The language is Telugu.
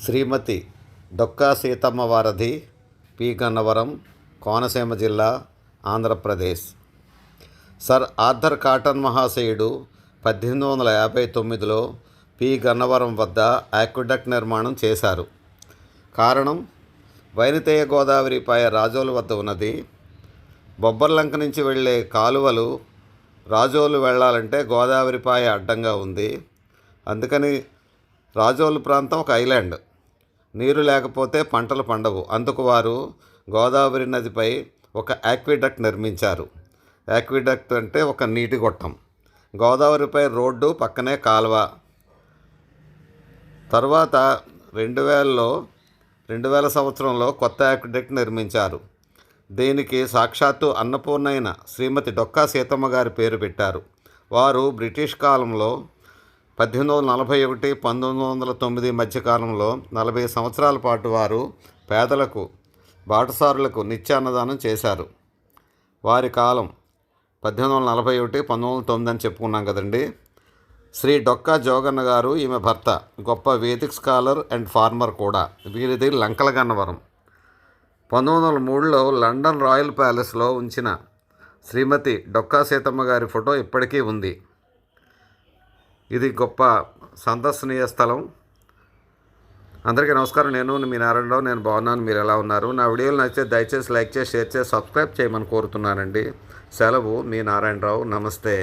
శ్రీమతి డొక్కా సీతమ్మ వారధి, పి. గన్నవరం, కోనసీమ జిల్లా, ఆంధ్రప్రదేశ్. సర్ ఆర్థర్ కాటన్ మహాశయుడు 1859లో పి. గన్నవరం వద్ద ఆక్విడక్ట్ నిర్మాణం చేశారు. కారణం, వైనతేయ గోదావరిపాయ రాజోలు వద్ద ఉన్నది. బొబ్బర్లంక నుంచి వెళ్ళే కాలువలు రాజోలు వెళ్ళాలంటే గోదావరిపాయ అడ్డంగా ఉంది. అందుకని రాజోలు ప్రాంతం ఒక ఐలాండ్. నీరు లేకపోతే పంటలు పండవు. అందుకు వారు గోదావరి నదిపై ఒక ఆక్విడక్ట్ నిర్మించారు. ఆక్విడక్ట్ అంటే ఒక నీటి గొట్టం. గోదావరిపై రోడ్డు, పక్కనే కాలువ. తర్వాత 2000 సంవత్సరంలో కొత్త ఆక్విడక్ట్ నిర్మించారు. దీనికి సాక్షాత్తు అన్నపూర్ణైన శ్రీమతి డొక్కా సీతమ్మ గారి పేరు పెట్టారు. వారు బ్రిటిష్ కాలంలో 1841, 1909 మధ్యకాలంలో 40 సంవత్సరాల పాటు వారు పేదలకు, బాటసారులకు నిత్యాన్నదానం చేశారు. వారి కాలం 1841, 1909 అని చెప్పుకున్నాం కదండి. శ్రీ డొక్కా జోగన్న గారు ఈమె భర్త. గొప్ప వేదిక్ స్కాలర్ అండ్ ఫార్మర్ కూడా. వీరిది లంకల గన్నవరం. 1903లో లండన్ రాయల్ ప్యాలెస్లో ఉంచిన శ్రీమతి డొక్కా సీతమ్మ గారి ఫోటో ఇప్పటికీ ఉంది. ఇది గొప్ప సందర్శనీయ స్థలం. అందరికీ నమస్కారం. నేను మీ నారాయణరావు. నేను బాగున్నాను. మీరు ఎలా ఉన్నారు? నా వీడియోలు నచ్చితే దయచేసి లైక్ చేసి, షేర్ చేసి, సబ్స్క్రైబ్ చేయమని కోరుతున్నానండి. సెలవు, మీ నారాయణరావు. నమస్తే.